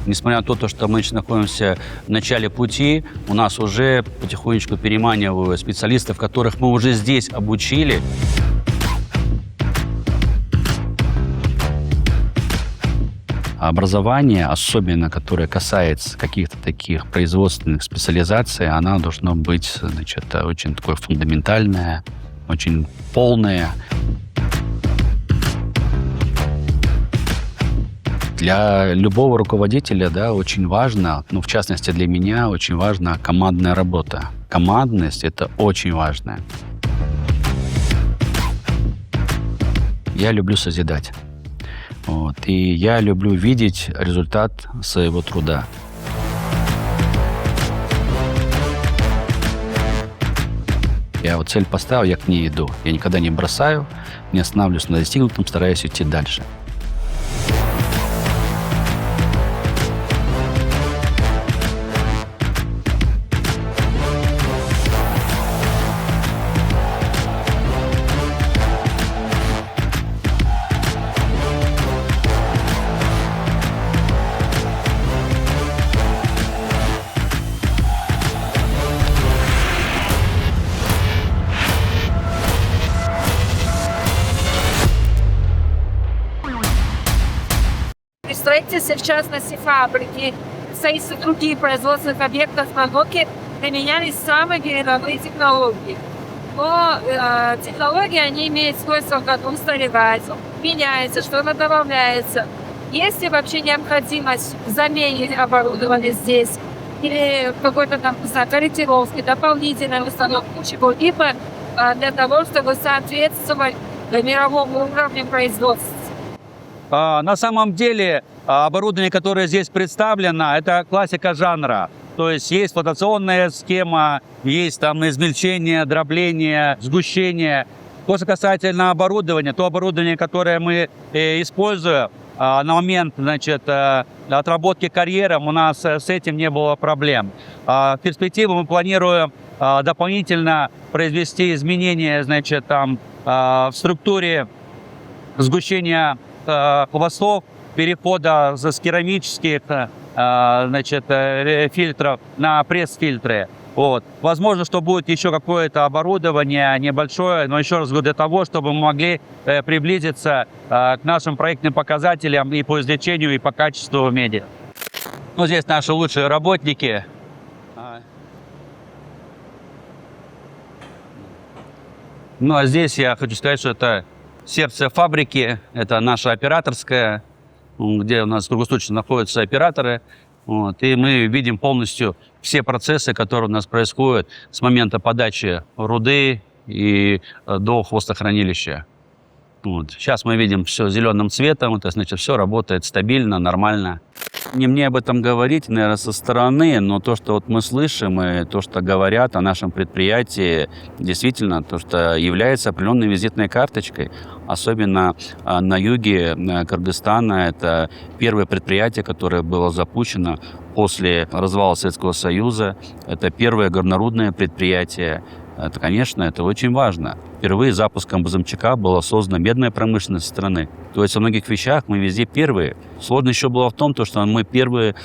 Несмотря на то, что мы еще находимся в начале пути, у нас уже потихонечку переманивают специалистов, которых мы уже здесь обучили. Образование, особенно которое касается каких-то таких производственных специализаций, оно должно быть, значит, очень такое фундаментальное, очень полное. Для любого руководителя, да, очень важно, ну, в частности для меня, очень важна командная работа. Командность – это очень важно. Я люблю созидать. Вот, и я люблю видеть результат своего труда. Я вот цель поставил, я к ней иду. Я никогда не бросаю, не останавливаюсь на достигнутом, стараюсь идти дальше. При строительстве, в частности, фабрики, строительстве других производственных объектов на Воке применялись самые передовые технологии. Но технологии, они имеют свойство устаревать, меняется, что-то добавляется. Есть ли вообще необходимость в замене оборудования здесь? Или какой-то там, не знаю, корректировки, дополнительной установки, чего-либо для того, чтобы соответствовать мировому уровню производства? На самом деле оборудование, которое здесь представлено, это классика жанра. То есть флотационная схема, есть там измельчение, дробление, сгущение. То, что касательно оборудования, то оборудование, которое мы используем, на момент, значит, отработки карьером у нас с этим не было проблем. В перспективе мы планируем дополнительно произвести изменения, значит, там, в структуре сгущения хвостов, перехода с керамических, значит, фильтров на пресс-фильтры. Вот. Возможно, что будет еще какое-то оборудование небольшое, но еще раз говорю, для того, чтобы мы могли приблизиться к нашим проектным показателям и по извлечению, и по качеству меди. Ну, здесь наши лучшие работники. Ну, а здесь я хочу сказать, что это сердце фабрики, это наша операторская, где у нас круглосуточно находятся операторы. Вот, и мы видим полностью все процессы, которые у нас происходят с момента подачи руды и до хвостохранилища. Вот. Сейчас мы видим все зеленым цветом, это значит, все работает стабильно, нормально. Не мне об этом говорить, наверное, со стороны, но то, что вот мы слышим, и то, что говорят о нашем предприятии, действительно, то, что является определенной визитной карточкой. Особенно на юге Кыргызстана. Это первое предприятие, которое было запущено после развала Советского Союза. Это первое горнорудное предприятие. Это, конечно, это очень важно. Впервые запуском БЗМЧК была создана медная промышленность страны. То есть во многих вещах мы везде первые. Сложность еще была в том, что мы первые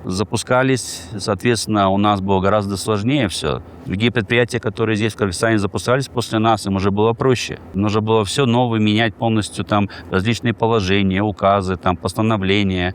запускались, соответственно, у нас было гораздо сложнее все. Другие предприятия, которые здесь в Кыргызстане запускались после нас, им уже было проще. Нужно было все новое менять полностью, там различные положения, указы, там постановления.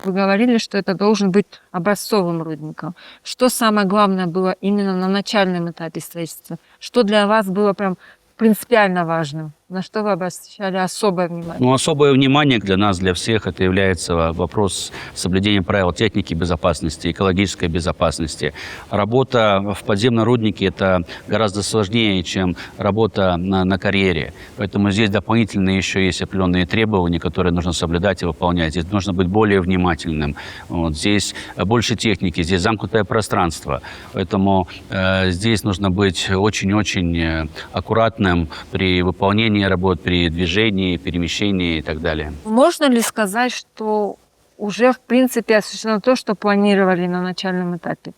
Вы говорили, что это должен быть образцовым рудником. Что самое главное было именно на начальном этапе строительства? Что для вас было прям принципиально важным? На что вы обращали особое внимание? Ну, особое внимание для нас, для всех, это является вопрос соблюдения правил техники безопасности, экологической безопасности. Работа в подземном руднике – это гораздо сложнее, чем работа на карьере. Поэтому здесь дополнительно еще есть определенные требования, которые нужно соблюдать и выполнять. Здесь нужно быть более внимательным. Вот. Здесь больше техники, здесь замкнутое пространство. Поэтому здесь нужно быть очень-очень аккуратным при выполнении работ, при движении, перемещении и так далее. Можно ли сказать, что уже, в принципе, осуществлено то, что планировали на начальном этапе?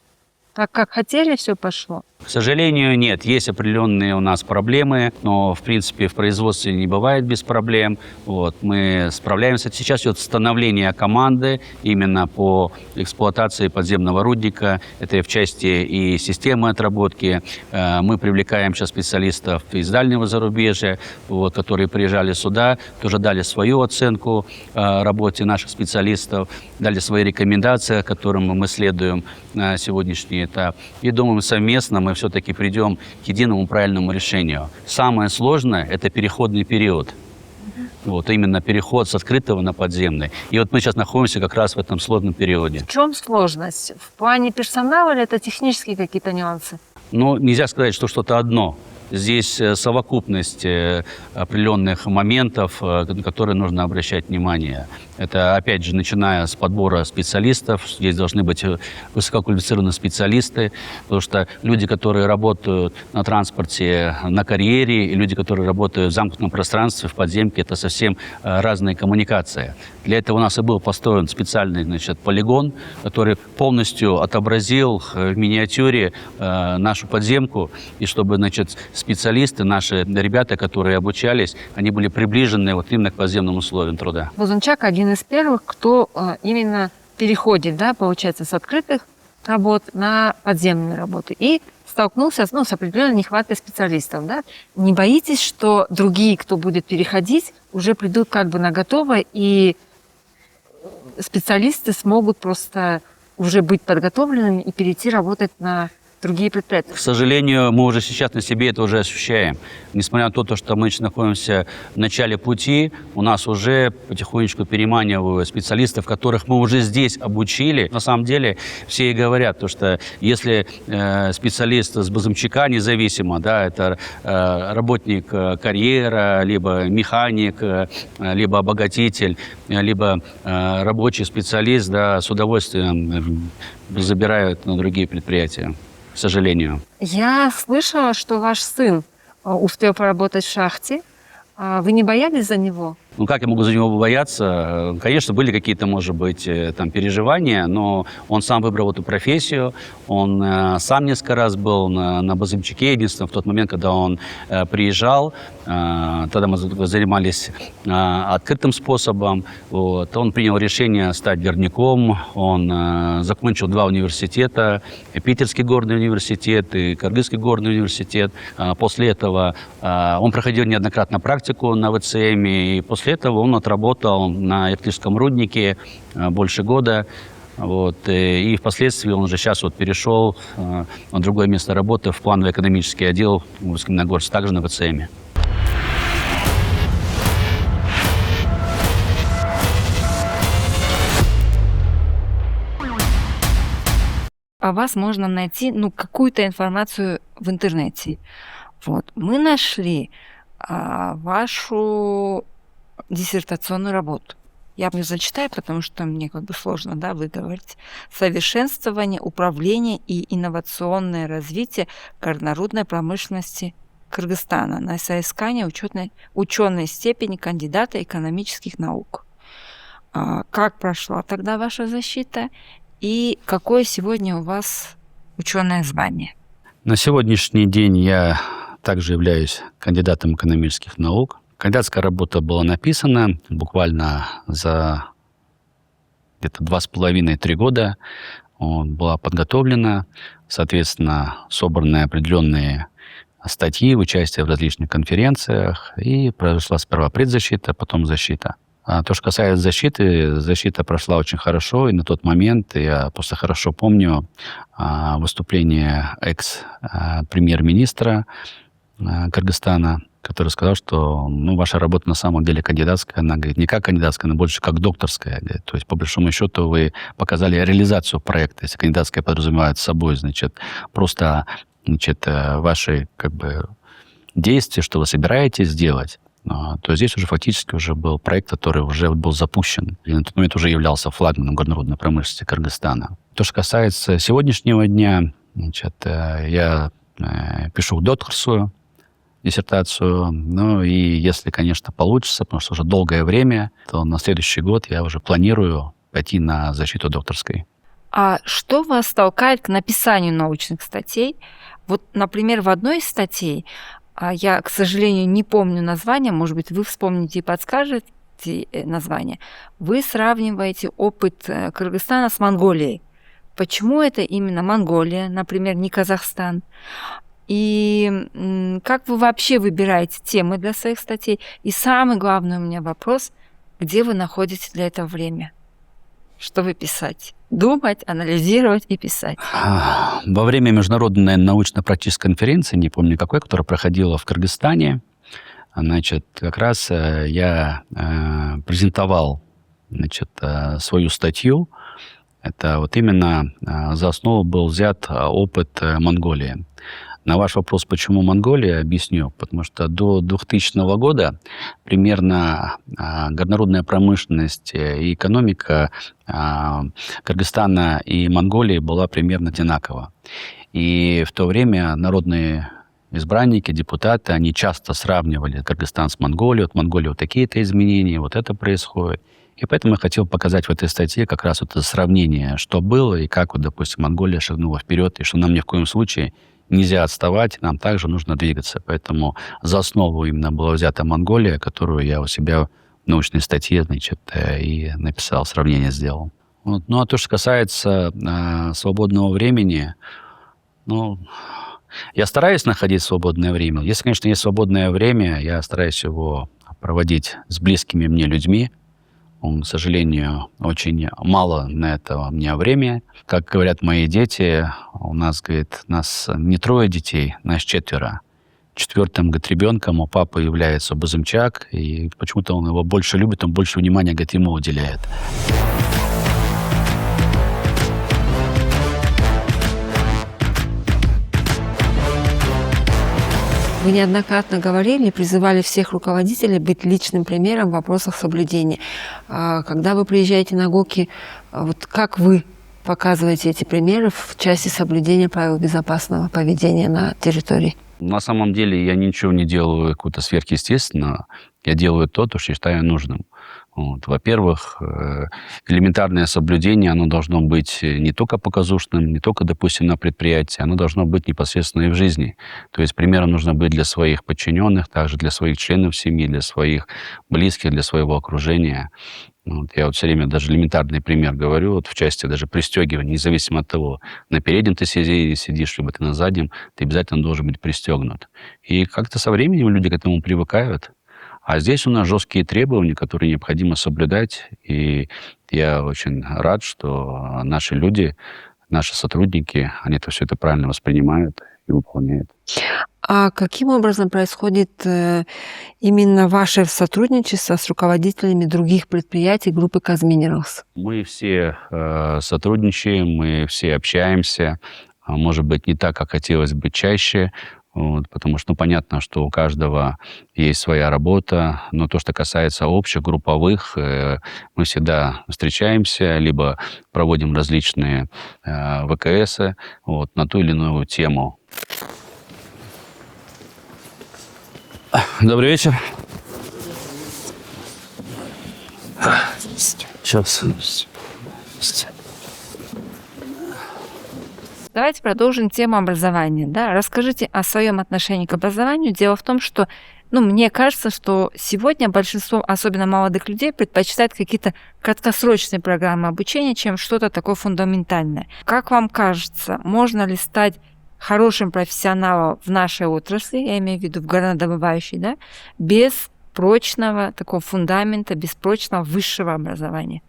Так как хотели, все пошло? К сожалению, нет. Есть определенные у нас проблемы, но, в принципе, в производстве не бывает без проблем. Вот. Мы справляемся. Сейчас идет становление команды именно по эксплуатации подземного рудника. Это и в части и системы отработки. Мы привлекаем сейчас специалистов из дальнего зарубежья, вот, которые приезжали сюда, тоже дали свою оценку работе наших специалистов, дали свои рекомендации, которым мы следуем на сегодняшний этап. И думаем, совместно мы все-таки придем к единому правильному решению. Самое сложное – это переходный период. Вот, именно переход с открытого на подземный. И вот мы сейчас находимся как раз в этом сложном периоде. В чем сложность? В плане персонала или это технические какие-то нюансы? Но нельзя сказать, что что-то одно. Здесь совокупность определенных моментов, на которые нужно обращать внимание. Это, опять же, начиная с подбора специалистов. Здесь должны быть высококвалифицированные специалисты, потому что люди, которые работают на транспорте, на карьере, и люди, которые работают в замкнутом пространстве, в подземке, это совсем разные коммуникации. Для этого у нас и был построен специальный, значит, полигон, который полностью отобразил в миниатюре нашу подземку, и чтобы, значит, специалисты, наши ребята, которые обучались, они были приближены вот именно к подземным условиям труда. Бузунчак один из первых, кто именно переходит, да, получается, с открытых работ на подземные работы. И столкнулся с определенной нехваткой специалистов. Да? Не боитесь, что другие, кто будет переходить, уже придут как бы на готово, и специалисты смогут просто уже быть подготовленными и перейти работать на другие предприятия? К сожалению, мы уже сейчас на себе это уже ощущаем. Несмотря на то, что мы находимся в начале пути, у нас уже потихонечку переманивают специалистов, которых мы уже здесь обучили. На самом деле все и говорят, что если специалист с Бузумчака независимо, да, это работник карьера, либо механик, либо обогатитель, либо рабочий специалист, да, с удовольствием забирают на другие предприятия. К сожалению. Я слышала, что ваш сын успел поработать в шахте. Вы не боялись за него? Ну, как я могу за него бояться? Конечно, были какие-то, может быть, там переживания, но он сам выбрал эту профессию. Он сам несколько раз был на Бузумчаке, единственное, в тот момент, когда он приезжал. Тогда мы занимались открытым способом. Вот. Он принял решение стать горняком. Он закончил 2 университета. Питерский горный университет и Кыргызский горный университет. После этого он проходил неоднократно практику на ВЦМ, и после этого он отработал на электрическом руднике больше года. Вот, и впоследствии он уже сейчас вот перешел на другое место работы в планово-экономический отдел в Каменногорске, также на ВЦМ. О вас можно найти какую-то информацию в интернете. Вот. Мы нашли вашу диссертационную работу. Я ее зачитаю, потому что мне сложно выговорить. Совершенствование, управление и инновационное развитие горнорудной промышленности Кыргызстана на соискание ученой степени кандидата экономических наук. Как прошла тогда ваша защита и какое сегодня у вас ученое звание? На сегодняшний день я также являюсь кандидатом экономических наук. Кандидатская работа была написана буквально за где-то 2,5-3 года. Была подготовлена, соответственно, собраны определенные статьи, участие в различных конференциях. И произошла сперва предзащита, потом защита. А то, что касается защиты, защита прошла очень хорошо. И на тот момент я просто хорошо помню выступление экс-премьер-министра Кыргызстана, который сказал, что ваша работа на самом деле кандидатская. Она говорит, не как кандидатская, но больше как докторская. Говорит. То есть, по большому счету, вы показали реализацию проекта. Если кандидатская подразумевает собой, просто ваши действия, что вы собираетесь сделать, то здесь уже фактически уже был проект, который уже был запущен. И на тот момент уже являлся флагманом горнорудной промышленности Кыргызстана. То, что касается сегодняшнего дня, я пишу докторскую диссертацию. Ну и если, конечно, получится, потому что уже долгое время, то на следующий год я уже планирую пойти на защиту докторской. А что вас толкает к написанию научных статей? Вот, например, в одной из статей, я, к сожалению, не помню название, может быть, вы вспомните и подскажете название, вы сравниваете опыт Кыргызстана с Монголией. Почему это именно Монголия, например, не Казахстан? И как вы вообще выбираете темы для своих статей? И самый главный у меня вопрос, где вы находите для этого время? Чтобы писать? Думать, анализировать и писать. Во время международной научно-практической конференции, не помню какой, которая проходила в Кыргызстане, значит, как раз я презентовал, значит, свою статью. Это вот именно за основу был взят опыт Монголии. На ваш вопрос, почему Монголия, объясню. Потому что до 2000 года примерно горнорудная промышленность и экономика Кыргызстана и Монголии была примерно одинакова. И в то время народные избранники, депутаты, они часто сравнивали Кыргызстан с Монголией. Вот в Монголии вот такие-то изменения, вот это происходит. И поэтому я хотел показать в этой статье как раз вот это сравнение, что было и как, вот, допустим, Монголия шагнула вперед, и что нам ни в коем случае нельзя отставать, нам также нужно двигаться. Поэтому за основу именно была взята Монголия, которую я у себя в научной статье, значит, и написал, сравнение сделал. Вот. Ну, а то, что касается свободного времени, ну, я стараюсь находить свободное время. Если, конечно, есть свободное время, я стараюсь его проводить с близкими мне людьми. К сожалению, очень мало на это у меня времени. Как говорят мои дети, у нас, говорит, нас не 3 детей, нас 4. 4-м, говорит, ребенком у папы является Бузымчак, и почему-то он его больше любит, он больше внимания, говорит, ему уделяет. Вы неоднократно говорили, призывали всех руководителей быть личным примером в вопросах соблюдения. Когда вы приезжаете на ГОКи, вот как вы показываете эти примеры в части соблюдения правил безопасного поведения на территории? На самом деле я ничего не делаю какое-то сверхъестественного. Я делаю то, что считаю нужным. Вот. Во-первых, элементарное соблюдение, оно должно быть не только показушным, не только, допустим, на предприятии, оно должно быть непосредственно и в жизни. То есть примером нужно быть для своих подчиненных, также для своих членов семьи, для своих близких, для своего окружения. Вот. Я вот все время даже элементарный пример говорю, вот в части даже пристегивания, независимо от того, на переднем ты сидишь, либо ты на заднем, ты обязательно должен быть пристегнут. И как-то со временем люди к этому привыкают. А здесь у нас жесткие требования, которые необходимо соблюдать. И я очень рад, что наши люди, наши сотрудники, они все это правильно воспринимают и выполняют. А каким образом происходит именно ваше сотрудничество с руководителями других предприятий группы Казминералс? Мы все сотрудничаем, мы все общаемся. Может быть, не так, как хотелось бы чаще. Вот, потому что, понятно, что у каждого есть своя работа, но то, что касается общих, групповых, мы всегда встречаемся, либо проводим различные ВКСы вот, на ту или иную тему. Добрый вечер. Сейчас. Давайте продолжим тему образования. Да? Расскажите о своем отношении к образованию. Дело в том, что мне кажется, что сегодня большинство, особенно молодых людей, предпочитают какие-то краткосрочные программы обучения, чем что-то такое фундаментальное. Как вам кажется, можно ли стать хорошим профессионалом в нашей отрасли, я имею в виду в горнодобывающей, да, без прочного такого фундамента, без прочного высшего образования?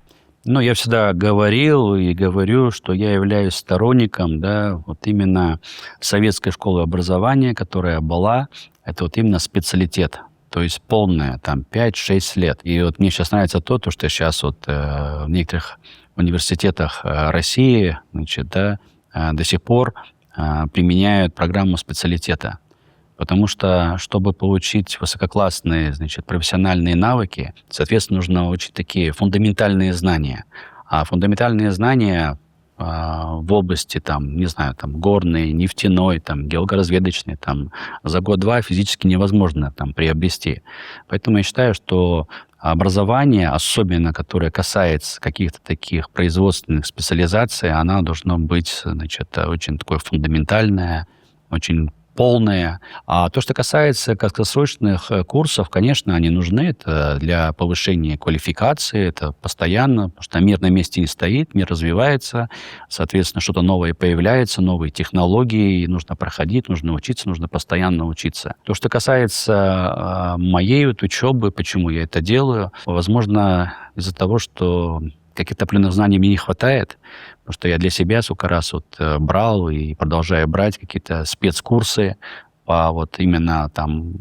Ну, я всегда говорил и говорю, что я являюсь сторонником, да, вот именно советской школы образования, которая была, это вот именно специалитет, то есть полное, там, 5-6 лет. И вот мне сейчас нравится то, что сейчас вот в некоторых университетах России, значит, да, до сих пор применяют программу специалитета. Потому что, чтобы получить высококлассные, значит, профессиональные навыки, соответственно, нужно учить такие фундаментальные знания. А фундаментальные знания в области, там, не знаю, там, горной, нефтяной, там, геологоразведочной, там, за год-два физически невозможно там, приобрести. Поэтому я считаю, что образование, особенно которое касается каких-то таких производственных специализаций, оно должно быть, значит, очень такое фундаментальное, очень полные. А то, что касается краткосрочных курсов, конечно, они нужны. Это для повышения квалификации, это постоянно, потому что мир на месте не стоит, мир развивается, соответственно, что-то новое появляется, новые технологии, нужно проходить, нужно учиться, нужно постоянно учиться. То, что касается моей вот учебы, почему я это делаю, возможно, из-за того, что каких-то определенных знаний мне не хватает, потому что я для себя сколько раз вот брал и продолжаю брать какие-то спецкурсы по вот именно там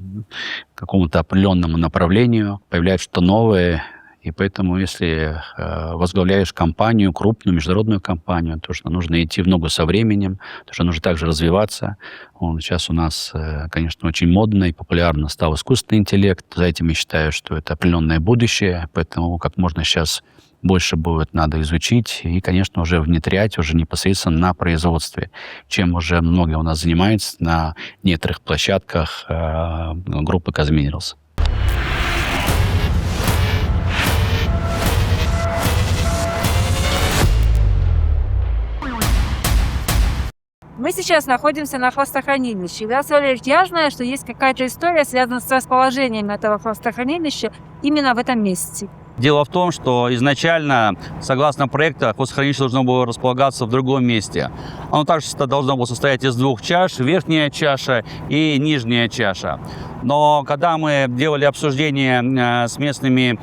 какому-то определенному направлению, появляется что-то новое, и поэтому если возглавляешь компанию, крупную международную компанию, то что нужно идти в ногу со временем, то что нужно также развиваться. Сейчас у нас, конечно, очень модно и популярно стал искусственный интеллект. За этим я считаю, что это определенное будущее, поэтому как можно сейчас больше будет надо изучить и, конечно, уже внедрять уже непосредственно на производстве, чем уже многие у нас занимаются на некоторых площадках группы Казминералс. Мы сейчас находимся на хвостохранилище. Ильяс Валерьевич, я знаю, что есть какая-то история, связанная с расположением этого хвостохранилища именно в этом месте. Дело в том, что изначально, согласно проекту, хвостохранилище должно было располагаться в другом месте. Оно также должно было состоять из двух чаш, верхняя чаша и нижняя чаша. Но когда мы делали обсуждение с местными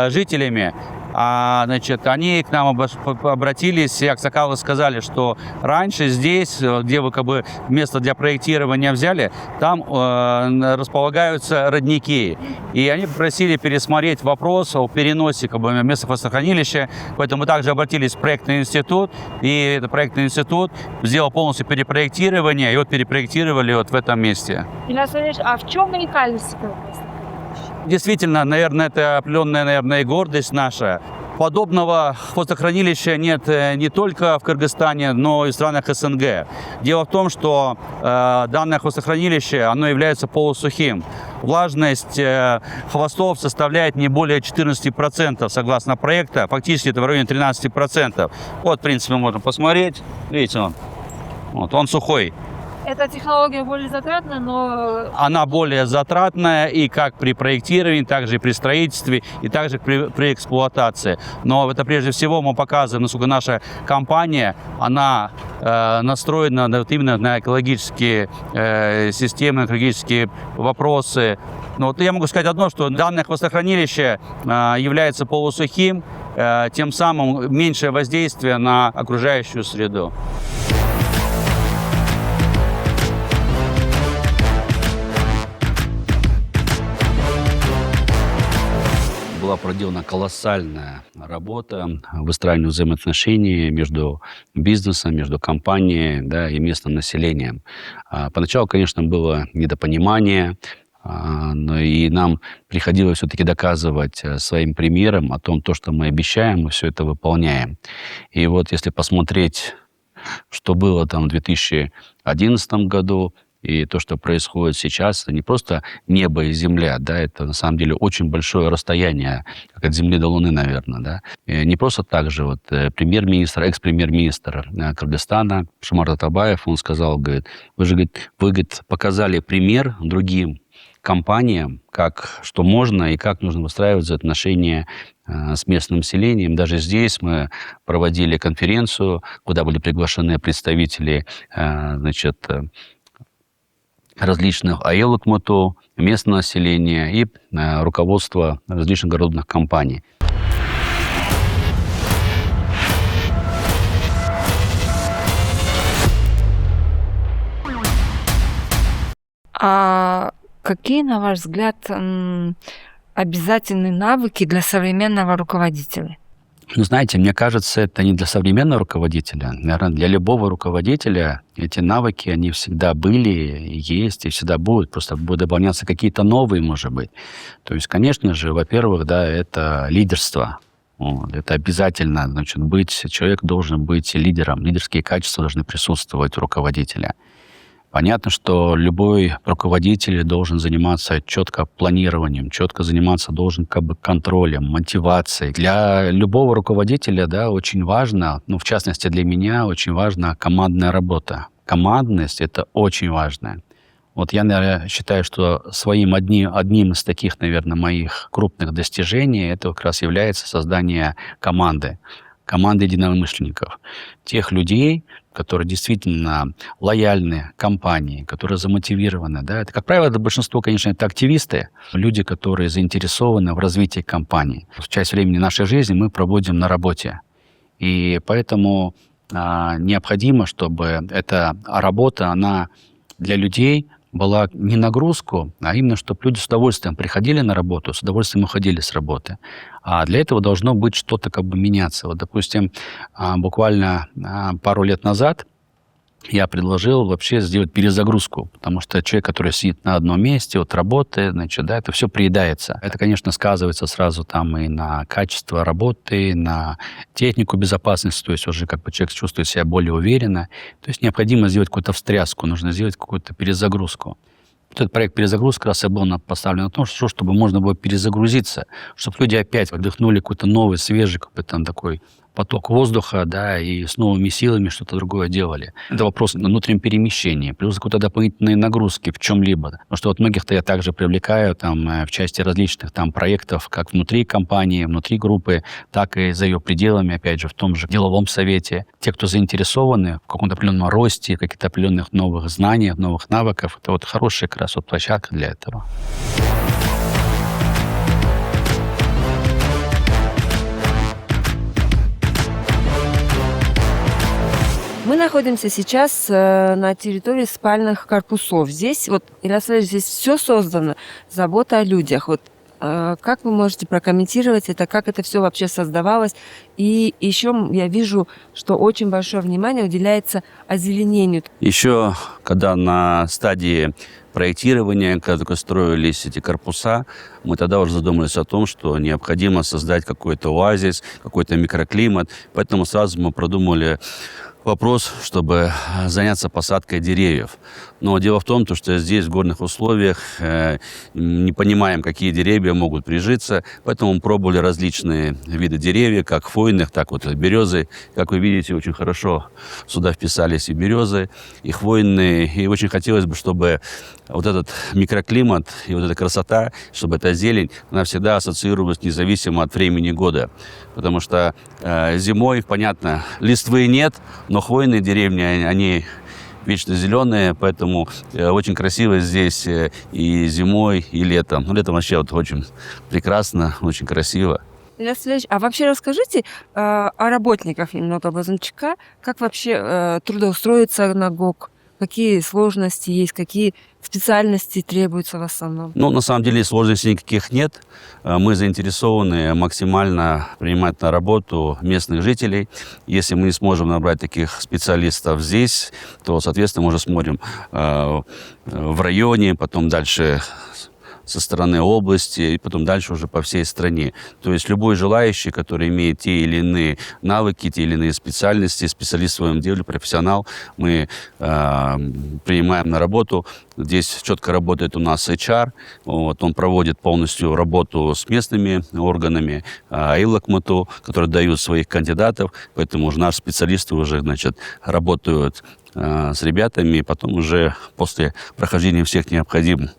жителями, они к нам обратились, и аксакалы сказали, что раньше здесь, где вы как бы место для проектирования взяли, там располагаются родники. И они попросили пересмотреть вопрос о переносе как бы места хвостохранилища. Поэтому мы также обратились в проектный институт, и этот проектный институт сделал полностью перепроектирование, и вот перепроектировали вот в этом месте. Ильяс Валерьевич, а в чем уникальность этого места? Действительно, наверное, это определенная, и гордость наша. Подобного хвостохранилища нет не только в Кыргызстане, но и в странах СНГ. Дело в том, что данное хвостохранилище, оно является полусухим. Влажность хвостов составляет не более 14%, согласно проекту. Фактически это в районе 13%. Вот, в принципе, можно посмотреть. Видите, он сухой. Эта технология более затратна, но... Она более затратная и как при проектировании, так же и при строительстве, и также при эксплуатации. Но это прежде всего мы показываем, насколько наша компания, она настроена именно на экологические системы, экологические вопросы. Но вот я могу сказать одно, что данное хвостохранилище является полусухим, тем самым меньшее воздействие на окружающую среду. Была проделана колоссальная работа выстраивания взаимоотношений между бизнесом, между компанией, да, и местным населением. Поначалу, конечно, было недопонимание, но и нам приходилось все-таки доказывать своим примером о том, что мы обещаем, мы все это выполняем. И вот если посмотреть, что было там в 2011 году, и то, что происходит сейчас, это не просто небо и земля, да, это на самом деле очень большое расстояние, как от Земли до Луны, наверное, да. И не просто так же, вот премьер-министр, экс-премьер-министр Кыргызстана Шомарт Атабаев, он сказал, говорит, вы, говорит, показали пример другим компаниям, что можно и как нужно выстраивать отношения с местным населением. Даже здесь мы проводили конференцию, куда были приглашены представители, различных АЭЛ-КМТУ, местного населения и руководства различных городных компаний. А какие, на ваш взгляд, обязательные навыки для современного руководителя? Ну, знаете, мне кажется, это не для современного руководителя. Наверное, для любого руководителя эти навыки, они всегда были, есть и всегда будут. Просто будут дополняться какие-то новые, может быть. То есть, конечно же, во-первых, да, это лидерство. Это обязательно, человек должен быть лидером. Лидерские качества должны присутствовать у руководителя. Понятно, что любой руководитель должен заниматься четко планированием, четко заниматься должен контролем, мотивацией. Для любого руководителя, да, очень важно, в частности для меня, очень важна командная работа. командность – это очень важно. Вот я, наверное, считаю, что одним из таких, наверное, моих крупных достижений это как раз является создание команды единомышленников. Тех людей, которые действительно лояльны компании, которые замотивированы. Да? Это, как правило, это большинство, конечно, это активисты, люди, которые заинтересованы в развитии компании. Часть времени нашей жизни мы проводим на работе. И поэтому необходимо, чтобы эта работа, она для людей была не нагрузку, а именно, чтобы люди с удовольствием приходили на работу, с удовольствием уходили с работы. А для этого должно быть что-то как бы меняться. Вот, допустим, буквально пару лет назад я предложил вообще сделать перезагрузку, потому что человек, который сидит на одном месте, вот работает, значит, да, это все приедается. Это, конечно, сказывается сразу там и на качество работы, на технику безопасности, то есть уже как бы человек чувствует себя более уверенно. То есть необходимо сделать какую-то встряску, нужно сделать какую-то перезагрузку. Вот этот проект «Перезагрузка» как раз и был поставлен на том, чтобы можно было перезагрузиться, чтобы люди опять вдохнули какой-то новый, свежий, какой-то там такой поток воздуха, да, и с новыми силами что-то другое делали. Это вопрос внутреннего перемещения, плюс какие-то дополнительные нагрузки в чем-либо. Потому что вот многих-то я также привлекаю там в части различных там проектов, как внутри компании, внутри группы, так и за ее пределами, опять же, в том же деловом совете. Те, кто заинтересованы в каком-то определенном росте, каких-то определенных новых знаниях, новых навыков, это вот хорошая как раз вот площадка для этого. Мы находимся сейчас на территории спальных корпусов. Здесь, вот, Ярослав, здесь все создано, забота о людях. Вот, как вы можете прокомментировать это, как это все вообще создавалось? И еще я вижу, что очень большое внимание уделяется озеленению. Еще, когда на стадии проектирования, когда только строились эти корпуса, мы тогда уже задумались о том, что необходимо создать какой-то оазис, какой-то микроклимат. Поэтому сразу мы продумали вопрос, чтобы заняться посадкой деревьев. Но дело в том, что здесь в горных условиях не понимаем, какие деревья могут прижиться, поэтому мы пробовали различные виды деревьев, как хвойных, так вот березы. Как вы видите, очень хорошо сюда вписались и березы, и хвойные. И очень хотелось бы, чтобы вот этот микроклимат и вот эта красота, чтобы эта зелень, она всегда ассоциировалась независимо от времени года. Потому что зимой, понятно, листвы нет, но хвойные деревни, они вечно зеленые, поэтому очень красиво здесь и зимой, и летом. Ну, летом вообще вот очень прекрасно, очень красиво. А вообще расскажите о работниках немного Базунчика, как вообще трудоустроиться на ГОК, какие сложности есть, какие специальности требуются в основном? Ну, на самом деле сложностей никаких нет. Мы заинтересованы максимально принимать на работу местных жителей. Если мы не сможем набрать таких специалистов здесь, то, соответственно, мы уже смотрим в районе, потом дальше со стороны области, и потом дальше уже по всей стране. То есть любой желающий, который имеет те или иные навыки, те или иные специальности, специалист в своем деле, профессионал, мы принимаем на работу. Здесь четко работает у нас HR, вот, он проводит полностью работу с местными органами, ИЛАКМАТу, которые дают своих кандидатов, поэтому уже наши специалисты уже, значит, работают с ребятами, и потом уже после прохождения всех необходимых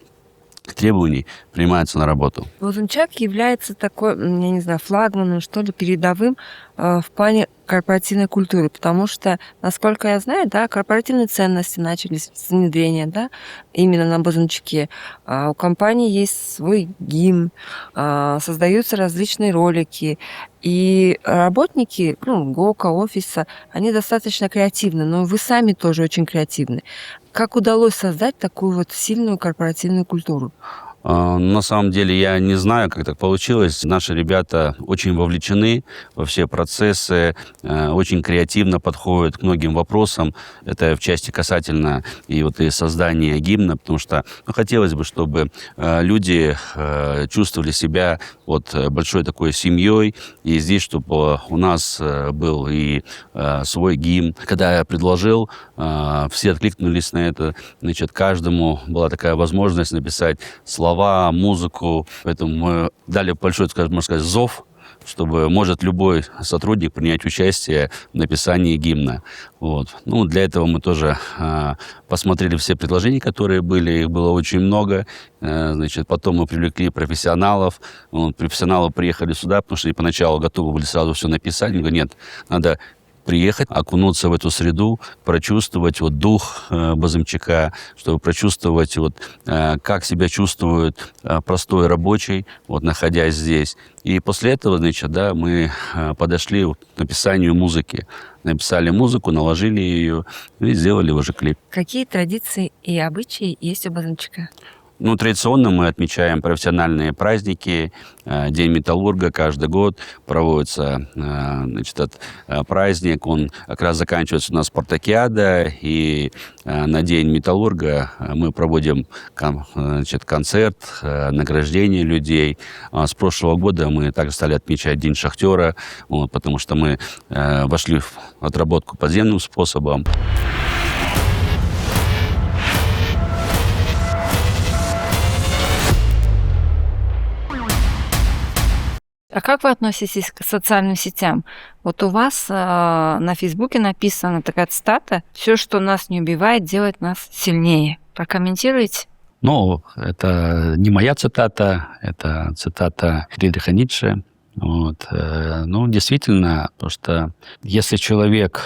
требований принимаются на работу. Базунчак является такой, я не знаю, флагманом, что ли, передовым в плане корпоративной культуры, потому что, насколько я знаю, да, корпоративные ценности начались с внедрения, да, именно на Базунчике. У компании есть свой гимн, создаются различные ролики, и работники, ГОКа, офиса, они достаточно креативны, но вы сами тоже очень креативны. Как удалось создать такую вот сильную корпоративную культуру? На самом деле я не знаю, как так получилось. Наши ребята очень вовлечены во все процессы, очень креативно подходят к многим вопросам. Это в части касательно и создания гимна, потому что хотелось бы, чтобы люди чувствовали себя большой такой семьей. И здесь, чтобы у нас был и свой гимн. Когда я предложил, все откликнулись на это. Значит, каждому была такая возможность написать слова, музыку. Поэтому мы дали большой, можно сказать, зов чтобы может любой сотрудник принять участие в написании гимна. Вот. Ну, для этого мы тоже посмотрели все предложения, которые были, их было очень много. Значит, потом мы привлекли профессионалов. Профессионалы приехали сюда, потому что они поначалу готовы были сразу все написать. Я говорю, нет, надо приехать, окунуться в эту среду, прочувствовать вот дух Базымчака, чтобы прочувствовать, вот, как себя чувствует простой рабочий, вот, находясь здесь. И после этого, значит, да, мы подошли к написанию музыки. Написали музыку, наложили ее и сделали уже клип. Какие традиции и обычаи есть у Базымчака? Ну, традиционно мы отмечаем профессиональные праздники. День металлурга каждый год проводится, значит, этот праздник. Он как раз заканчивается у нас спартакиада. И на День металлурга мы проводим, значит, концерт, награждение людей. С прошлого года мы также стали отмечать День шахтера, вот, потому что мы вошли в отработку подземным способом. А как вы относитесь к социальным сетям? Вот у вас на Фейсбуке написана такая цитата: «Все, что нас не убивает, делает нас сильнее». Прокомментируете? Ну, это не моя цитата, это цитата Фридриха Ницше. Вот. Ну, действительно, потому что если человек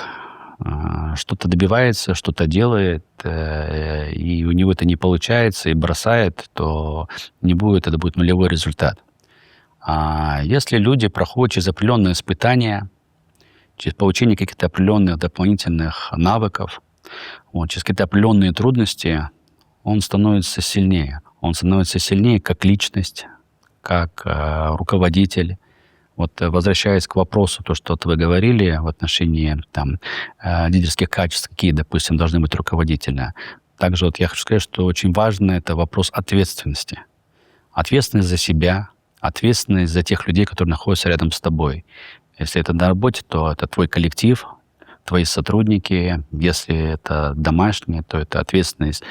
что-то добивается, что-то делает, и у него это не получается, и бросает, то это будет нулевой результат. А если люди проходят через определенные испытания, через получение каких-то определенных дополнительных навыков, вот, через какие-то определенные трудности, он становится сильнее. Он становится сильнее как личность, как руководитель. Вот, возвращаясь к вопросу, то, что вы говорили в отношении там, лидерских качеств, какие, допустим, должны быть руководителя. Также вот я хочу сказать, что очень важно это вопрос ответственности. Ответственность за себя, ответственность за тех людей, которые находятся рядом с тобой. Если это на работе, то это твой коллектив, твои сотрудники. Если это домашние, то это ответственность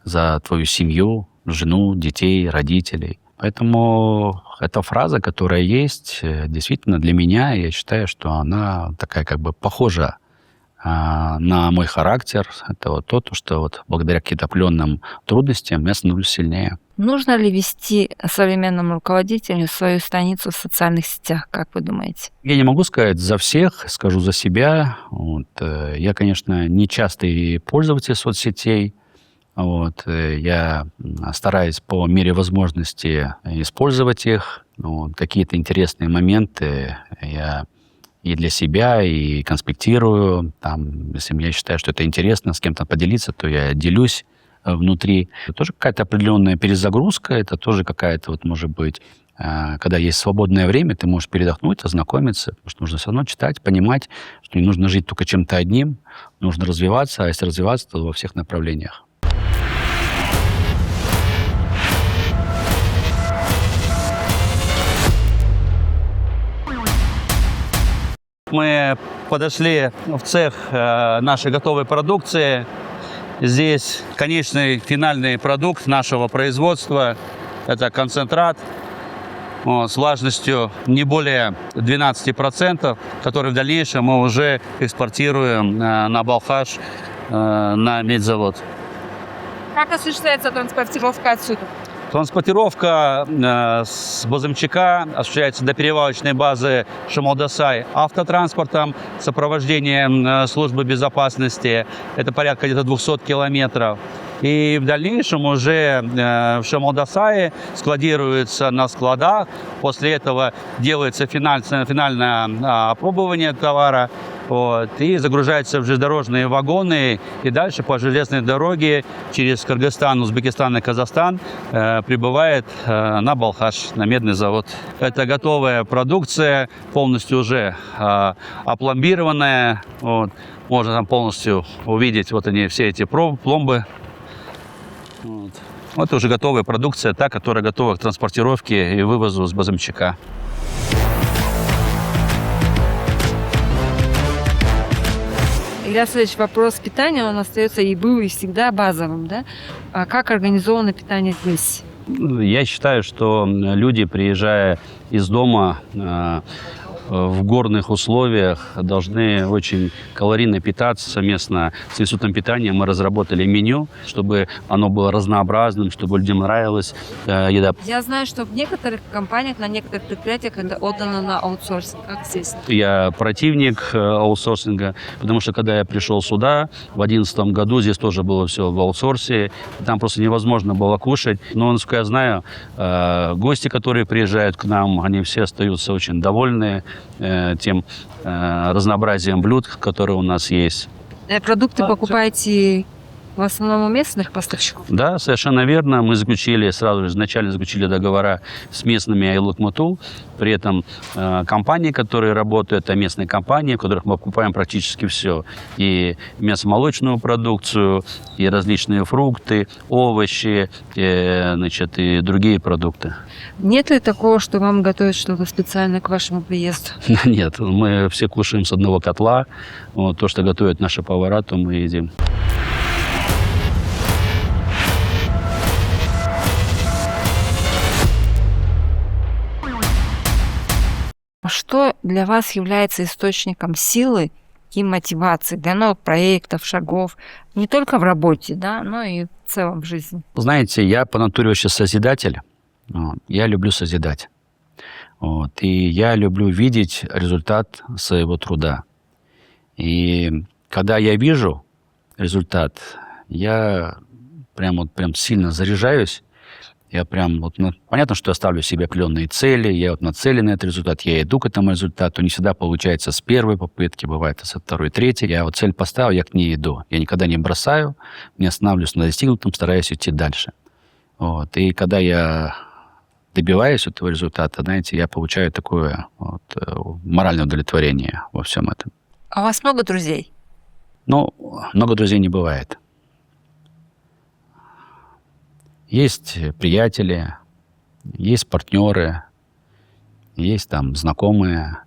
за твою семью, жену, детей, родителей. Поэтому эта фраза, которая есть, действительно для меня, я считаю, что она такая как бы похожа на мой характер. Это вот то, что вот благодаря каким-то определенным трудностям я становлюсь сильнее. Нужно ли вести современному руководителю свою страницу в социальных сетях, как вы думаете? Я не могу сказать за всех, скажу за себя. Вот. Я, конечно, не частый пользователь соцсетей. Вот. Я стараюсь по мере возможности использовать их. Вот. Какие-то интересные моменты я и для себя, и конспектирую. Там, если я считаю, что это интересно с кем-то поделиться, то я делюсь внутри. Это тоже какая-то определенная перезагрузка, это тоже какая-то, вот, может быть, когда есть свободное время, ты можешь передохнуть, ознакомиться, потому что нужно все равно читать, понимать, что не нужно жить только чем-то одним, нужно развиваться, а если развиваться, то во всех направлениях. Мы подошли в цех нашей готовой продукции. Здесь конечный финальный продукт нашего производства. Это концентрат с влажностью не более 12%, который в дальнейшем мы уже экспортируем на Балхаш, на медзавод. Как осуществляется транспортировка отсюда? Транспортировка с Базымчака осуществляется до перевалочной базы Шамалдасай автотранспортом с сопровождением службы безопасности. Это порядка где-то 200 километров. И в дальнейшем уже в Шамалдасае складируется на складах. После этого делается финальное опробование товара. Вот, и загружается в железнодорожные вагоны. И дальше по железной дороге через Кыргызстан, Узбекистан и Казахстан прибывает на Балхаш, на медный завод. Это готовая продукция, полностью уже опломбированная. Вот. Можно там полностью увидеть вот они, все эти пломбы. Вот уже готовая продукция, та, которая готова к транспортировке и вывозу с Базымчака. Илья Васильевич, вопрос питания, он остается и был, и всегда базовым, да? А как организовано питание здесь? Я считаю, что люди, приезжая из дома в горных условиях, должны очень калорийно питаться совместно с институтом питания. Мы разработали меню, чтобы оно было разнообразным, чтобы людям нравилась еда. Я знаю, что в некоторых компаниях, на некоторых предприятиях это отдано на аутсорсинг. Как здесь? Я противник аутсорсинга, потому что когда я пришел сюда в 2011 году, здесь тоже было все в аутсорсе. Там просто невозможно было кушать. Но, насколько я знаю, гости, которые приезжают к нам, они все остаются очень довольны тем разнообразием блюд, которые у нас есть. Продукты покупаете в основном у местных поставщиков? Да, совершенно верно. Мы сразу же изначально заключили договора с местными Айлук-Мутул. При этом компании, которые работают, это местные компании, в которых мы покупаем практически все. И мясомолочную продукцию, и различные фрукты, овощи, и другие продукты. Нет ли такого, что вам готовят что-то специально к вашему приезду? Нет, мы все кушаем с одного котла. Вот, то, что готовят наши повара, то мы едим. Что для вас является источником силы и мотивации для новых проектов, шагов, не только в работе, да, но и в целом в жизни? Знаете, я по натуре вообще созидатель. Я люблю созидать. И я люблю видеть результат своего труда. И когда я вижу результат, я прям сильно заряжаюсь. Я понятно, что я ставлю себе определенные цели, я нацелен на этот результат, я иду к этому результату. Не всегда получается с первой попытки, бывает со второй, третьей. Я цель поставил, я к ней иду. Я никогда не бросаю, не останавливаюсь на достигнутом, стараюсь идти дальше. И когда я добиваюсь этого результата, знаете, я получаю такое моральное удовлетворение во всем этом. А у вас много друзей? Много друзей не бывает. Есть приятели, есть партнеры, есть знакомые.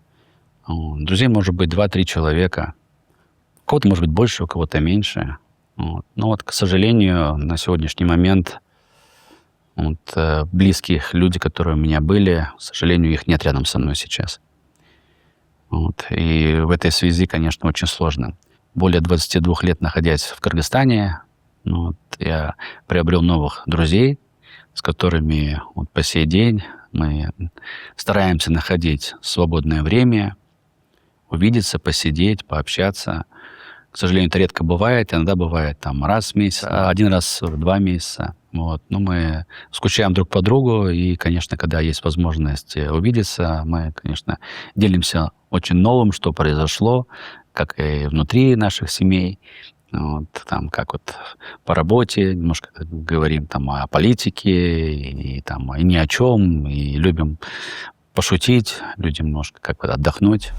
Друзей может быть 2-3 человека. У кого-то может быть больше, у кого-то меньше. Но к сожалению, на сегодняшний момент близких людей, которые у меня были, к сожалению, их нет рядом со мной сейчас. И в этой связи, конечно, очень сложно. Более 22 лет находясь в Кыргызстане, я приобрел новых друзей, с которыми по сей день мы стараемся находить свободное время, увидеться, посидеть, пообщаться. К сожалению, это редко бывает. Иногда бывает раз в месяц, один раз в 2 месяца. Но мы скучаем друг по другу, и, конечно, когда есть возможность увидеться, мы, конечно, делимся очень новым, что произошло, как и внутри наших семей. Как по работе, немножко говорим о политике, и ни о чем, и любим пошутить, любим немножко отдохнуть.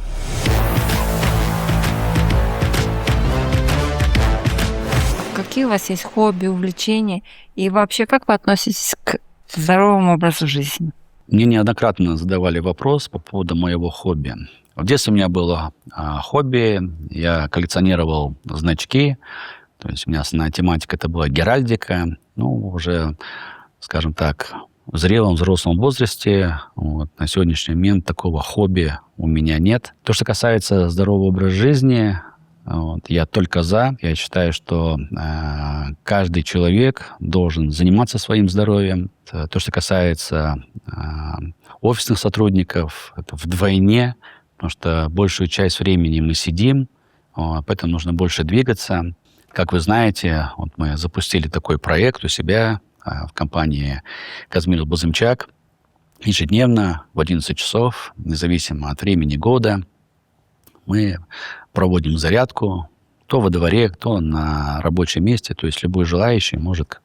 Какие у вас есть хобби, увлечения? И вообще, как вы относитесь к здоровому образу жизни? Мне неоднократно задавали вопрос по поводу моего хобби. В детстве у меня было хобби, я коллекционировал значки, то есть у меня основная тематика это была геральдика. Уже, скажем так, в зрелом взрослом возрасте на сегодняшний момент такого хобби у меня нет. То, что касается здорового образа жизни, я только за. Я считаю, что каждый человек должен заниматься своим здоровьем. То, что касается офисных сотрудников, это вдвойне. Потому что большую часть времени мы сидим, поэтому нужно больше двигаться. Как вы знаете, мы запустили такой проект у себя в компании «Казмир Бузымчак». Ежедневно в 11 часов, независимо от времени года, мы проводим зарядку, кто во дворе, кто на рабочем месте. То есть любой желающий может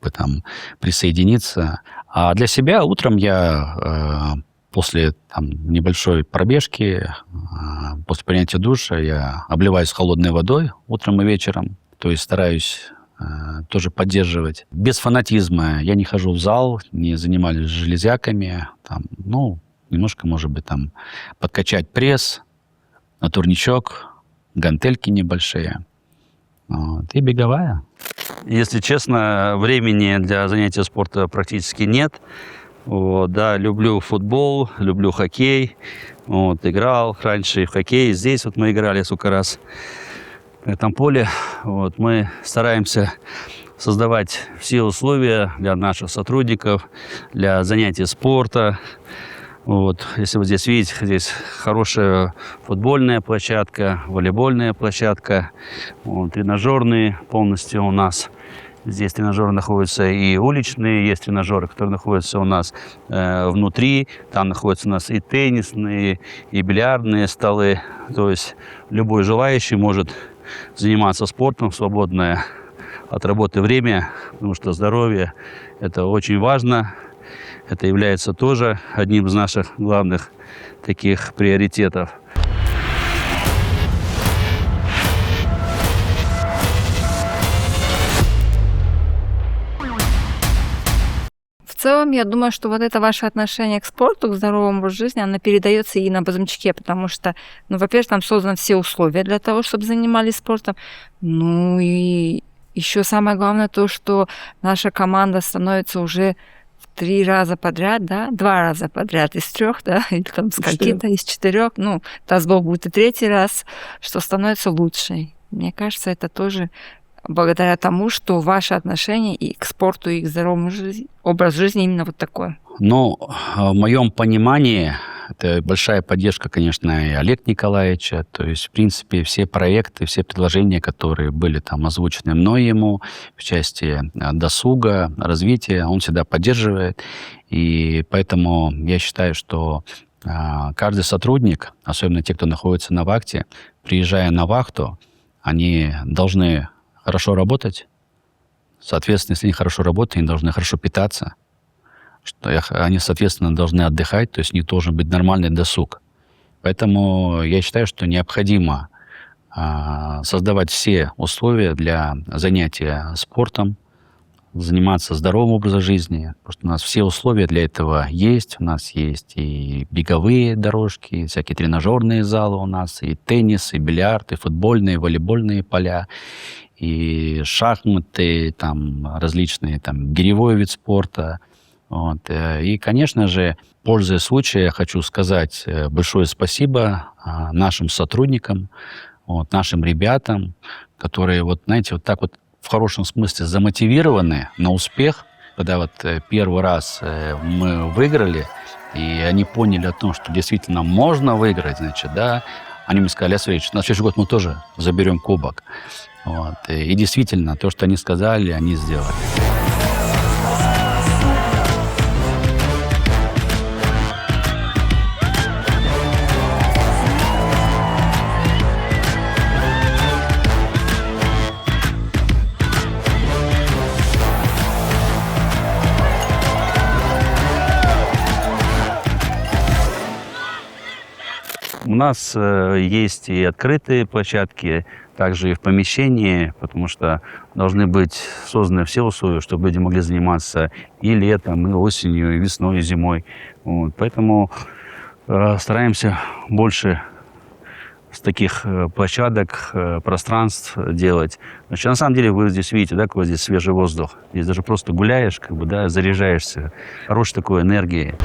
присоединиться. А для себя утром я... После небольшой пробежки, после принятия душа, я обливаюсь холодной водой утром и вечером. То есть стараюсь тоже поддерживать. Без фанатизма. Я не хожу в зал, не занимаюсь железяками. Немножко, может быть, подкачать пресс, на турничок, гантельки небольшие. Вот, и беговая. Если честно, времени для занятия спорта практически нет. Вот, да, люблю футбол, люблю хоккей. Вот, играл раньше и в хоккей. Здесь вот мы играли сколько раз в этом поле. Вот, мы стараемся создавать все условия для наших сотрудников, для занятий спорта. Вот, если вы здесь видите, здесь хорошая футбольная площадка, волейбольная площадка, вот, тренажерные полностью у нас. Здесь тренажеры находятся и уличные, есть тренажеры, которые находятся у нас внутри. Там находятся у нас и теннисные, и бильярдные столы. То есть любой желающий может заниматься спортом в свободное от работы время, потому что здоровье – это очень важно. Это является тоже одним из наших главных таких приоритетов. В целом, я думаю, что вот это ваше отношение к спорту, к здоровому образу жизни, оно передается и на Базумчике, потому что, ну, во-первых, там созданы все условия для того, чтобы занимались спортом. Ну и еще самое главное то, что наша команда становится уже в 3 раза подряд, да, 2 раза подряд из 3, да, или там с каких-то из 4, ну, даст Бог, будет и 3-й раз, что становится лучшей. Мне кажется, это тоже благодаря тому, что ваше отношение и к спорту, и к здоровому образу жизни именно вот такое. Ну, в моем понимании, это большая поддержка, конечно, и Олега Николаевича. То есть, в принципе, все проекты, все предложения, которые были там озвучены мной ему в части досуга, развития, он всегда поддерживает. И поэтому я считаю, что каждый сотрудник, особенно те, кто находится на вахте, приезжая на вахту, они должны хорошо работать. Соответственно, если они хорошо работают, они должны хорошо питаться. Они, соответственно, должны отдыхать, то есть у них должен быть нормальный досуг. Поэтому я считаю, что необходимо создавать все условия для занятия спортом, заниматься здоровым образом жизни, потому что у нас все условия для этого есть. У нас есть и беговые дорожки, и всякие тренажерные залы у нас, и теннис, и бильярд, и футбольные, и волейбольные поля, и шахматы, там различные, там гиревой вид спорта. Вот. И, конечно же, пользуясь случаем, я хочу сказать большое спасибо нашим сотрудникам, вот, нашим ребятам, которые, вот, знаете, вот так вот в хорошем смысле замотивированы на успех, когда вот первый раз мы выиграли, и они поняли о том, что действительно можно выиграть, значит, да, они мне сказали: Олег, на следующий год мы тоже заберем кубок. Вот. И действительно, то, что они сказали, они сделали. У нас есть и открытые площадки, также и в помещении, потому что должны быть созданы все условия, чтобы люди могли заниматься и летом, и осенью, и весной, и зимой. Вот. Поэтому стараемся больше с таких площадок, пространств делать. Значит, на самом деле вы здесь видите, да, какой здесь свежий воздух. Здесь даже просто гуляешь, как бы, да, заряжаешься хорошей такой энергией.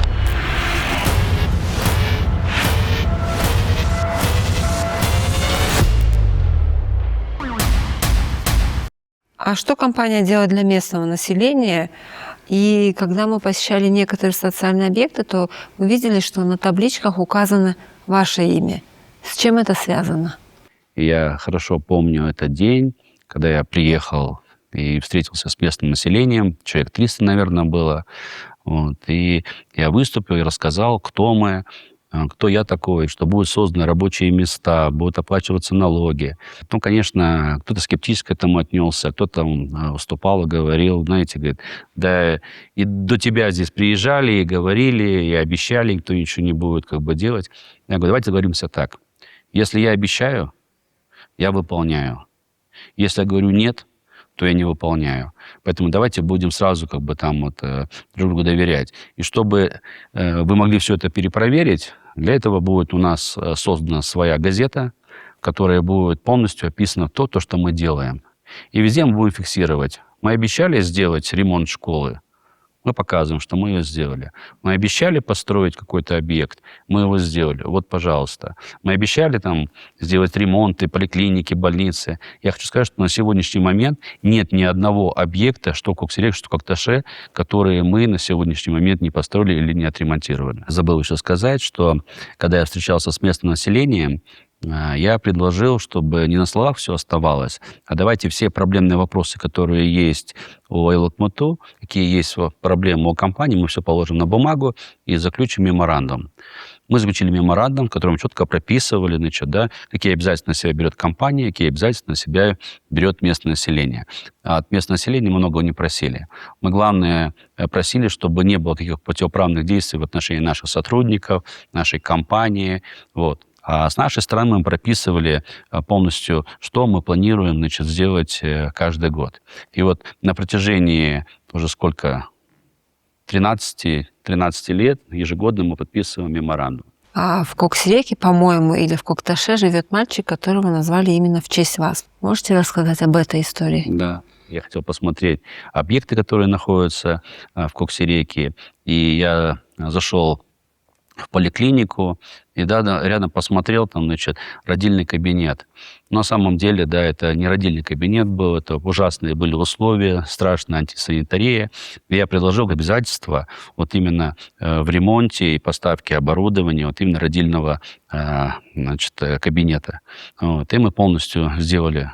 А что компания делает для местного населения? И когда мы посещали некоторые социальные объекты, то мы видели, что на табличках указано ваше имя. С чем это связано? Я хорошо помню этот день, когда я приехал и встретился с местным населением. Человек 300, наверное, было. Вот. И я выступил и рассказал, кто мы, кто я такой, что будут созданы рабочие места, будут оплачиваться налоги. Ну, конечно, кто-то скептически к этому отнесся, кто-то выступал и говорил, знаете, говорит, да и до тебя здесь приезжали и говорили, и обещали, никто ничего не будет как бы делать. Я говорю, давайте договоримся так. Если я обещаю, я выполняю. Если я говорю нет, то я не выполняю. Поэтому давайте будем сразу как бы там вот друг другу доверять. И чтобы вы могли все это перепроверить, для этого будет у нас создана своя газета, в которой будет полностью описано то, что мы делаем. И везде мы будем фиксировать. Мы обещали сделать ремонт школы, мы показываем, что мы ее сделали. Мы обещали построить какой-то объект, мы его сделали. Вот, пожалуйста. Мы обещали там сделать ремонты, поликлиники, больницы. Я хочу сказать, что на сегодняшний момент нет ни одного объекта, что в Коксиреке, что в Кокташе, которые мы на сегодняшний момент не построили или не отремонтировали. Забыл еще сказать, что когда я встречался с местным населением, я предложил, чтобы не на словах все оставалось, а давайте все проблемные вопросы, которые есть у Айлакмуту, какие есть проблемы у компании, мы все положим на бумагу и заключим меморандум. Мы заключили меморандум, в котором четко прописывали, значит, да, какие обязательства на себя берет компания, какие обязательства на себя берет местное население. А от местного населения мы многого не просили. Мы, главное, просили, чтобы не было каких-то противоправных действий в отношении наших сотрудников, нашей компании. Вот. А с нашей стороны мы прописывали полностью, что мы планируем, значит, сделать каждый год. И вот на протяжении уже сколько? 13 лет ежегодно мы подписываем меморандум. А в Коксиреке, по-моему, или в Кокташе живет мальчик, которого назвали именно в честь вас. Можете рассказать об этой истории? Да. Я хотел посмотреть объекты, которые находятся в Коксиреке. И я зашел в поликлинику, и да, рядом посмотрел, там, значит, родильный кабинет. Но на самом деле, да, это не родильный кабинет был, это ужасные были условия, страшная антисанитария. И я предложил обязательства вот именно в ремонте и поставке оборудования вот именно родильного, значит, кабинета. Вот. И мы полностью сделали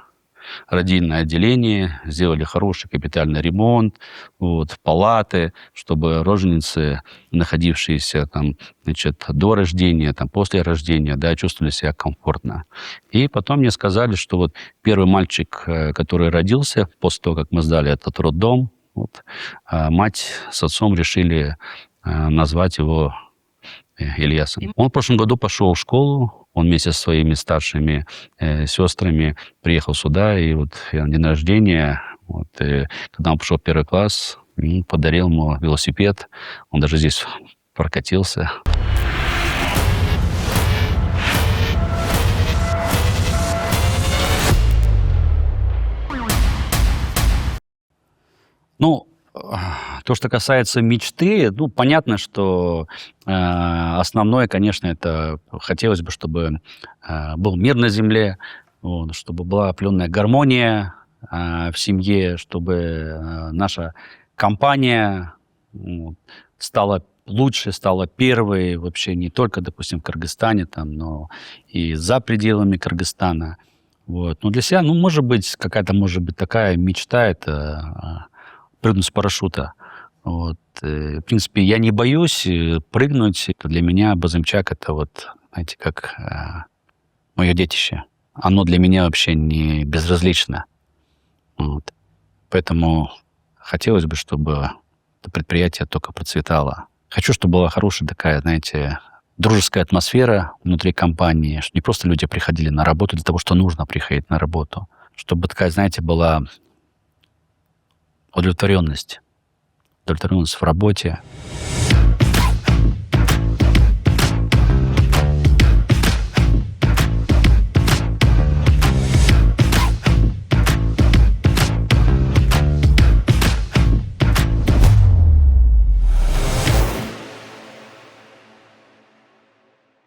родильное отделение, сделали хороший капитальный ремонт, вот, палаты, чтобы роженицы, находившиеся там, значит, до рождения, там, после рождения, да, чувствовали себя комфортно. И потом мне сказали, что вот первый мальчик, который родился после того, как мы сдали этот роддом, вот, мать с отцом решили назвать его Ильясом. Он в прошлом году пошел в школу, он вместе со своими старшими сестрами приехал сюда, и вот на день рождения, вот, когда он пошел в 1 класс, подарил ему велосипед, он даже здесь прокатился. Ну, то, что касается мечты, ну, понятно, что основное, конечно, это хотелось бы, чтобы был мир на земле, вот, чтобы была определенная гармония в семье, чтобы наша компания стала лучше, стала первой вообще не только, допустим, в Кыргызстане, там, но и за пределами Кыргызстана. Вот. Но для себя, ну, может быть, какая-то, может быть, такая мечта, это прыгнуть с парашюта. Вот. В принципе, я не боюсь прыгнуть. Для меня Базымчак — это вот, знаете, как мое детище. Оно для меня вообще не безразлично. Вот. Поэтому хотелось бы, чтобы это предприятие только процветало. Хочу, чтобы была хорошая такая, знаете, дружеская атмосфера внутри компании, чтобы не просто люди приходили на работу для того, что нужно приходить на работу. Чтобы такая, знаете, была удовлетворенность в работе.